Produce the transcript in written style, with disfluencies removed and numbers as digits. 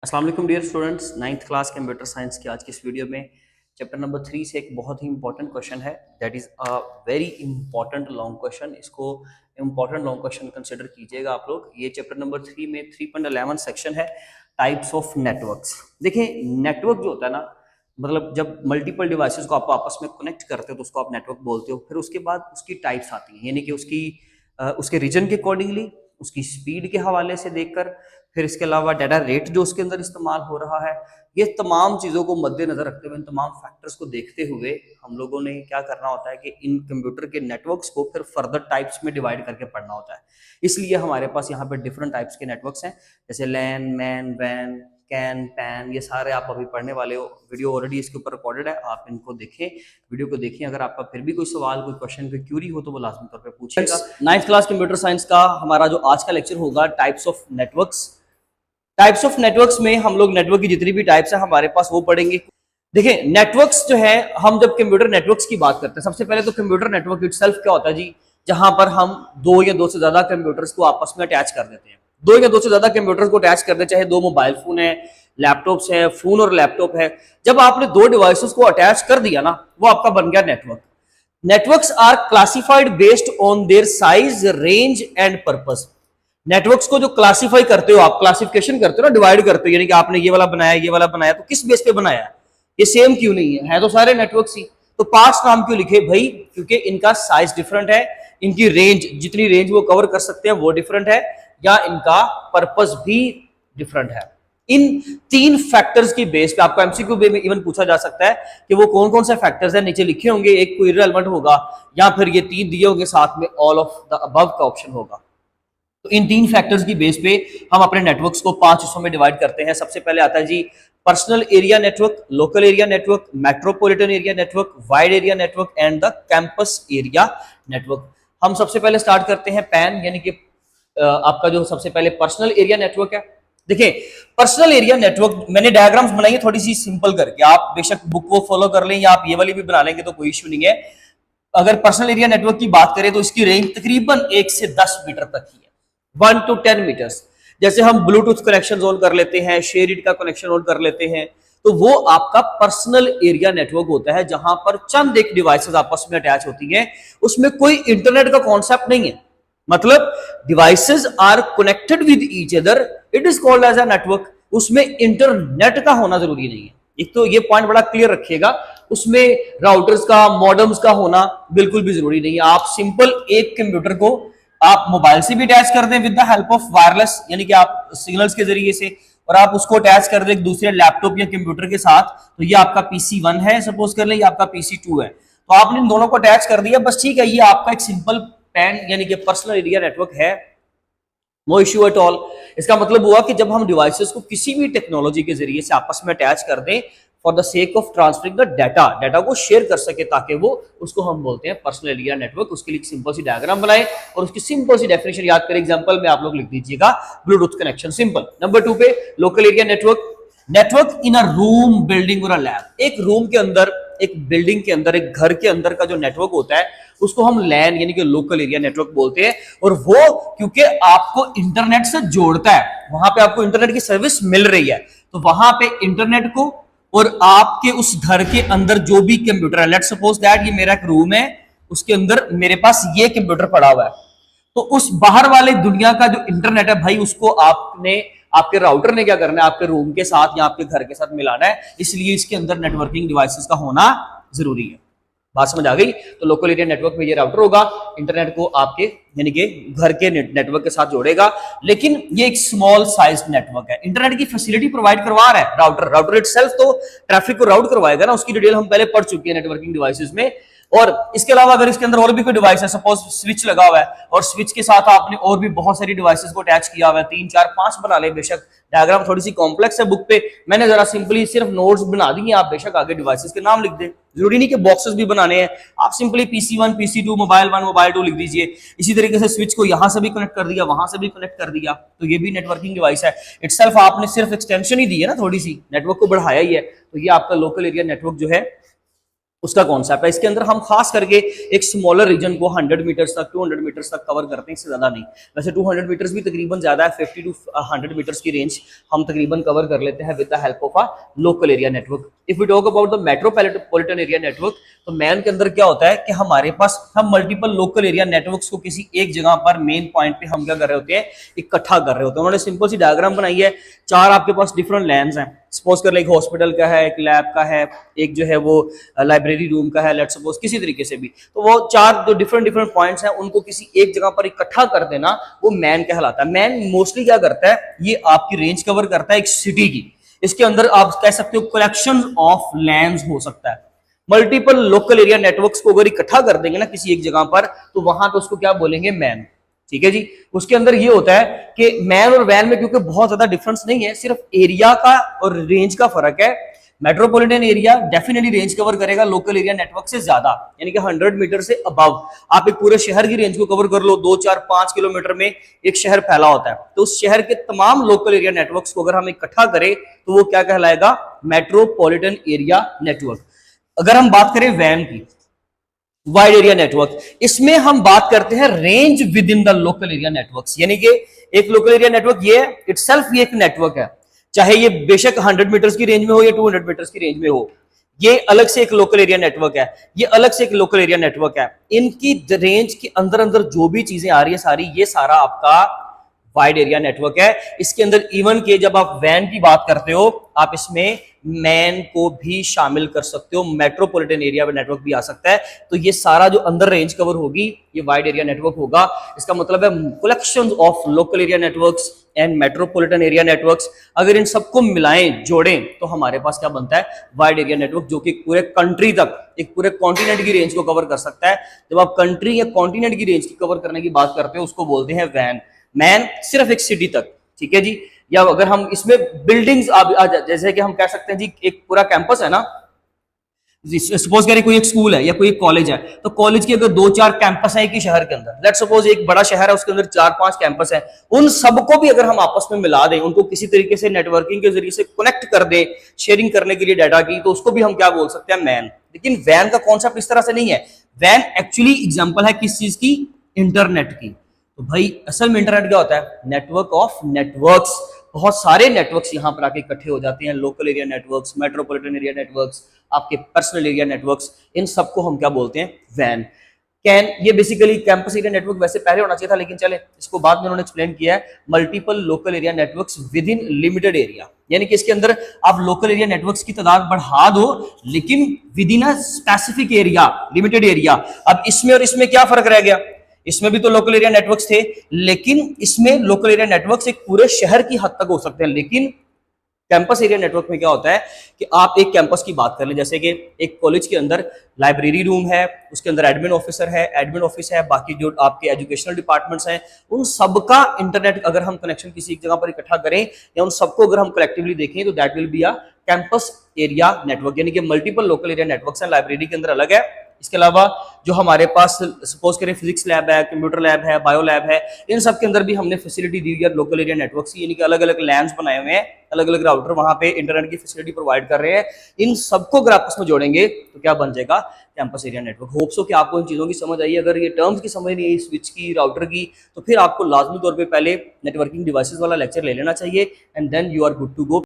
अस्सलाम वालेकुम dear students, ninth class computer science की आज की इस वीडियो में चैप्टर नंबर 3 से एक बहुत ही इंपॉर्टेंट क्वेश्चन है। That is a very important long question. इसको इंपॉर्टेंट लॉन्ग क्वेश्चन कंसिडर कीजिएगा आप लोग। ये चैप्टर नंबर 3 में 3.11 सेक्शन है, टाइप्स ऑफ नेटवर्क्स। देखिए, नेटवर्क जो होता है ना, मतलब जब मल्टीपल डिवाइसेस को आप आपस में कनेक्ट करते हो तो उसको आप नेटवर्क बोलते हो। फिर उसके बाद उसकी टाइप्स आती हैं, यानी कि उसके रीजन के अकॉर्डिंगली, उसकी स्पीड के हवाले से देखकर, फिर इसके अलावा डाटा रेट जो उसके अंदर इस्तेमाल हो रहा है, ये तमाम चीज़ों को मद्देनजर रखते हुए, इन तमाम फैक्टर्स को देखते हुए हम लोगों ने क्या करना होता है कि इन कंप्यूटर के नेटवर्क्स को फिर फर्दर टाइप्स में डिवाइड करके पढ़ना होता है। इसलिए हमारे पास यहाँ पे डिफरेंट टाइप्स के नेटवर्क्स हैं, जैसे लैन, मैन, वैन, कैन, पैन, ये सारे आप अभी पढ़ने वाले हो। वीडियो ऑलरेडी इसके ऊपर रिकॉर्डेड है, आप इनको देखें, वीडियो को देखें। अगर आपका फिर भी कोई सवाल, कोई क्वेश्चन, कोई क्यूरी हो तो वो लाजमी तौर पे पूछिएगा। नाइन्थ क्लास कंप्यूटर साइंस का हमारा जो आज का लेक्चर होगा, types of networks. Types of networks में हम लोग नेटवर्क की जितनी भी टाइप्स है हमारे पास वो पढ़ेंगे। देखिए, नेटवर्क्स जो है, हम जब कंप्यूटर नेटवर्क्स की बात करते हैं, सबसे पहले तो कंप्यूटर नेटवर्क इटसेल्फ क्या होता है जी, जहां पर हम दो या दो से ज्यादा कंप्यूटर्स को आपस में अटैच कर देते हैं। दो या दो से ज्यादा कंप्यूटर्स को अटैच करते, चाहे दो मोबाइल फोन है, लैपटॉप्स है, फोन और लैपटॉप है। जब आपने दो डिवाइसेस को अटैच कर दिया ना, वो आपका बन गया network. Networks are classified based on their size, range and purpose. Networks को जो क्लासिफाई करते हो, आप क्लासिफिकेशन करते हो ना, डिवाइड करते हो, यानी कि आपने ये वाला बनाया, ये वाला बनाया, तो किस बेस पे बनाया है? ये सेम क्यों नहीं है? तो सारे नेटवर्क्स ही। तो पार्ट्स नाम क्यों लिखे भाई? क्योंकि इनका साइज डिफरेंट है, इनकी रेंज, जितनी रेंज वो कवर कर सकते हैं वो डिफरेंट है, या इनका पर्पस भी डिफरेंट है। इन तीन फैक्टर्स की बेस पे आपको एमसीक्यू में इवन पूछा जा सकता है कि वो कौन कौन से फैक्टर्स हैं। नीचे लिखे होंगे, एक कोई इररिलेवेंट होगा, या फिर ये तीन दिए होंगे, साथ में ऑल ऑफ द अबव का ऑप्शन होगा। तो इन तीन फैक्टर्स की बेस पे हम अपने नेटवर्क्स को 5 हिस्सों में डिवाइड करते हैं। सबसे पहले आता है जी personal area network, local area network, metropolitan area network, wide area network and the campus area network. हम सबसे पहले स्टार्ट करते हैं पैन, यानी कि आपका जो सबसे पहले पर्सनल एरिया नेटवर्क है। देखिए, पर्सनल एरिया नेटवर्क मैंने डायग्राम्स बनाई है थोड़ी सी सिंपल करके, आप बेशक बुक वो फॉलो कर लें या आप ये वाली भी बना लेंगे तो कोई इश्यू नहीं है। अगर पर्सनल एरिया नेटवर्क की बात करें तो इसकी रेंज तकरीबन 1 से 10 मीटर तक ही है, 1 to 10 मीटर्स। जैसे हम ब्लूटूथ कनेक्शन ऑन कर लेते हैं, शेयरिट का कनेक्शन ऑन कर लेते हैं, तो वो आपका पर्सनल एरिया नेटवर्क होता है, जहां पर चंद एक डिवाइसेस आपस में अटैच होती हैं। उसमें कोई इंटरनेट का कॉन्सेप्ट नहीं है, मतलब devices are connected with each other, it is called as a network. उसमें इंटरनेट का होना जरूरी नहीं है। एक तो ये पॉइंट बड़ा क्लियर रखिएगा, उसमें राउटर्स का, मॉडेम्स का होना बिल्कुल भी जरूरी नहीं है। आप सिंपल एक कंप्यूटर को आप मोबाइल से भी अटैच कर दें with the help of wireless, यानी कि आप सिग्नल्स के जरिए से, और आप उसको अटैच कर दें एक दूसरे लैपटॉप या कंप्यूटर के साथ, तो ये आपका PC1 है, सपोज कर लें, ये आपका PC2 है। तो आपने इन दोनों को अटैच कर दिया, बस ठीक है, ये आपका एक सिंपल पैन यानी कि पर्सनल एरिया नेटवर्क है, नो इश्यू एट ऑल। इसका मतलब हुआ कि जब हम डिवाइसेस को किसी भी टेक्नोलॉजी के जरिए से आपस में अटैच कर दें for the sake of transferring the data को शेयर कर सके, ताकि वो, उसको हम बोलते हैं पर्सनल एरिया नेटवर्क। उसके लिए सिंपल सी डायग्राम बनाए और उसकी सिंपल सी डेफिनेशन याद करें। एग्जांपल में आप लोग लिख दीजिएगा ब्लूटूथ कनेक्शन, सिंपल। नंबर 2 पे लोकल एरिया नेटवर्क, नेटवर्क इन अ रूम, बिल्डिंग और अ लैब। एक रूम के अंदर, एक बिल्डिंग के अंदर, एक घर के अंदर का जो नेटवर्क होता है उसको हम लैन यानी कि लोकल एरिया नेटवर्क बोलते हैं। और वो क्योंकि आपको इंटरनेट से जोड़ता है, वहां पे आपको इंटरनेट की सर्विस मिल रही है, तो वहां पे इंटरनेट को और आपके उस घर के अंदर जो भी कंप्यूटर है, लेट्स सपोज दैट ये मेरा एक रूम है, उसके अंदर मेरे पास ये कंप्यूटर पड़ा हुआ है, तो उस बाहर वाले दुनिया का जो इंटरनेट है भाई, उसको आपने, आपके राउटर ने क्या करना है, आपके रूम के साथ या आपके घर के साथ मिलाना है। इसलिए इसके अंदर नेटवर्किंग डिवाइसेस का होना जरूरी है। बात समझ आ गई? तो लोकल एरिया नेटवर्क में ये राउटर होगा, इंटरनेट को आपके यानी कि घर के नेटवर्क के साथ जोड़ेगा। लेकिन ये एक स्मॉल साइज नेटवर्क है, इंटरनेट की फैसिलिटी प्रोवाइड करवा रहा है राउटर इटसेल्फ, तो ट्रैफिक को राउट करवाएगा ना, उसकी डिटेल हम पहले पढ़ चुके हैं नेटवर्किंग डिवाइसेस में। और इसके अलावा अगर इसके अंदर और भी कोई डिवाइस है, सपोज स्विच लगा हुआ है और स्विच के साथ आपने और भी बहुत सारी डिवाइसेस को अटैच किया हुआ है, 3 4 5 बना ले, बेशक डायग्राम थोड़ी सी कॉम्प्लेक्स है बुक पे, मैंने जरा सिंपली सिर्फ नोट्स बना दिए, आप बेशक आगे डिवाइसेस के नाम लिख दें, जरूरी नहीं कि बॉक्सेस भी बनाने हैं, आप simply PC1 PC2 mobile 1 mobile 2 लिख दीजिए। इसी तरीके से स्विच को यहां से भी कनेक्ट कर दिया, वहां से भी कनेक्ट कर दिया, तो ये भी नेटवर्किंग डिवाइस है इटसेल्फ। आपने सिर्फ एक्सटेंशन ही दी है ना, थोड़ी सी नेटवर्क को बढ़ाया ही है, तो ये आपका लोकल एरिया नेटवर्क जो है उसका कॉन्सेप्ट है। इसके अंदर हम खास करके एक स्मॉलर रीजन को 100 मीटर्स तक 200 मीटर्स तक कवर करते हैं, इससे ज्यादा नहीं। वैसे 200 मीटर्स भी तकरीबन ज्यादा है, 50 टू 100 मीटर्स की रेंज हम तकरीबन कवर कर लेते हैं with the help of a local area network. If we talk about the metropolitan area network, तो मैन के अंदर क्या होता है कि हमारे पास हम मल्टीपल लोकल एरिया नेटवर्क्स को किसी एक जगह पर मेन पॉइंट पे हम क्या कर रहे होते हैं, इकट्ठा कर रहे होते हैं। उन्होंने सिंपल सी डायग्राम बनाई है, 4 आपके पास डिफरेंट लैंड्स हैं। सपोज कर ले एक हॉस्पिटल का है, एक लैब का है, एक जो है वो लाइब्रेरी रूम का है, लेट्स सपोज किसी तरीके से भी, तो वो 4 जो डिफरेंट पॉइंट्स हैं उनको किसी एक जगह पर इकट्ठा कर देना वो मैन कहलाता है। मैन मोस्टली क्या करता है, ये आपकी रेंज कवर करता है एक सिटी की। इसके अंदर आप कह सकते हो कलेक्शन ऑफ लैंड्स हो सकता है। मल्टीपल लोकल एरिया नेटवर्क्स को अगर इकट्ठा कर देंगे ना किसी एक जगह पर, तो वहां पे उसको क्या बोलेंगे, मैन। ठीक है जी। उसके अंदर ये होता है कि मैन और वैन में क्योंकि बहुत ज्यादा डिफरेंस नहीं है, सिर्फ एरिया का और रेंज का फर्क है। Metropolitan area definitely range cover करेगा लोकल एरिया नेटवर्क से ज्यादा, यानी कि 100 मीटर से अबव। आप एक पूरे शहर की रेंज को कवर कर लो, 2, 4, 5 किलोमीटर में एक शहर फैला होता है, तो उस शहर के तमाम लोकल एरिया नेटवर्क्स को अगर हम इकट्ठा करें तो वो क्या कहलाएगा, मेट्रोपॉलिटन एरिया नेटवर्क। अगर हम बात करें वैन की, वाइड एरिया नेटवर्क, इसमें हम बात करते हैं range with in the local area networks, यानी कि एक लोकल एरिया नेटवर्क ये इटसेल्फ भी एक नेटवर्क है, चाहे ये बेशक 100 मीटर्स की रेंज में हो या 200 मीटर्स की रेंज में हो, ये अलग से एक लोकल एरिया नेटवर्क है, ये अलग से एक लोकल एरिया नेटवर्क है। इनकी रेंज के अंदर अंदर जो भी चीजें आ रही है सारी, ये सारा आपका वाइड एरिया नेटवर्क है। इसके अंदर इवन के जब आप वैन की बात करते हो, आप इसमें मैन को भी शामिल कर सकते हो, मेट्रोपॉलिटन एरिया नेटवर्क भी आ सकता है। तो ये सारा जो अंदर रेंज कवर होगी ये वाइड एरिया नेटवर्क होगा। इसका मतलब है collection of local area networks and metropolitan area networks, अगर इन सबको मिलाएं जोड़ें तो हमारे पास क्या बनता है, वाइड एरिया नेटवर्क, जो कि पूरे कंट्री तक, एक पूरे कॉन्टिनेंट की रेंज को कवर कर सकता है। जब आप कंट्री या कॉन्टिनेंट की रेंज की कवर करने की बात करते हो उसको बोलते हैं वैन। मैन सिर्फ एक सिटी तक, ठीक है जी। या अगर हम इसमें बिल्डिंग्स जैसे कि हम कह सकते हैं जी, एक पूरा कैंपस है ना, सपोज करें कोई एक स्कूल है या कोई एक कॉलेज है, तो कॉलेज के अगर 2-4 कैंपस है एक ही शहर के अंदर, लेट्स सपोज एक बड़ा शहर है उसके अंदर 4-5 कैंपस है, उन सबको भी अगर हम आपस में मिला दें, उनको किसी तरीके से नेटवर्किंग के जरिए से कनेक्ट कर दें, शेयरिंग करने के लिए डाटा की, तो उसको भी हम क्या बोल सकते हैं, मैन। लेकिन वैन का कॉन्सेप्ट इस तरह से नहीं है। वैन एक्चुअली एग्जाम्पल है किस चीज की, इंटरनेट की। तो भाई असल में इंटरनेट क्या होता है, नेटवर्क ऑफ नेटवर्क्स। बहुत सारे नेटवर्क्स यहाँ पर आके इकट्ठे हो जाते हैं, local area networks, metropolitan area networks, आपके पर्सनल एरिया नेटवर्क्स, इन सबको हम क्या बोलते हैं, वैन। कैन, ये बेसिकली कैंपस एरिया नेटवर्क वैसे पहले होना चाहिए था, लेकिन चले इसको बाद में उन्होंने एक्सप्लेन किया है, multiple local area networks with in limited area, यानी कि इसके अंदर आप लोकल एरिया नेटवर्क्स की तादाद बढ़ा दो लेकिन with in a specific area, limited area. अब इसमें और इसमें क्या फर्क रह गया, इसमें भी तो लोकल एरिया नेटवर्क्स थे, लेकिन इसमें लोकल एरिया नेटवर्क्स एक पूरे शहर की हद तक हो सकते हैं। लेकिन कैंपस एरिया नेटवर्क में क्या होता है कि आप एक कैंपस की बात कर लें, जैसे कि एक कॉलेज के अंदर लाइब्रेरी रूम है, उसके अंदर एडमिन ऑफिसर है, एडमिन ऑफिस है, बाकी जो आपके एजुकेशनल डिपार्टमेंट्स हैं, उन सबका इंटरनेट अगर हम कनेक्शन किसी एक जगह पर इकट्ठा करें या उन सबको अगर हम कलेक्टिवली देखें, तो that will be a campus area network, यानी कि मल्टीपल लोकल एरिया नेटवर्क्स हैं। लाइब्रेरी के अंदर अलग है, इसके अलावा जो हमारे पास सपोज करें फिजिक्स लैब है, कंप्यूटर लैब है, बायो लैब है, इन सब के अंदर भी हमने फैसिलिटी दी है लोकल एरिया नेटवर्क्स की, यानी कि अलग अलग लैंड्स बनाए हुए हैं, अलग अलग राउटर वहां पे इंटरनेट की फैसिलिटी प्रोवाइड कर रहे हैं। इन सबको अगर आपस में जोड़ेंगे तो क्या बन जाएगा, कैंपस एरिया नेटवर्क। होप्स हो कि आपको इन चीजों की समझ आई। अगर ये टर्म्स की समझ नहीं आई, स्विच की, राउटर की, तो फिर आपको लाजमी तौर पर पहले नेटवर्किंग डिवाइसेस वाला लेक्चर ले लेना चाहिए, and then you are good to go.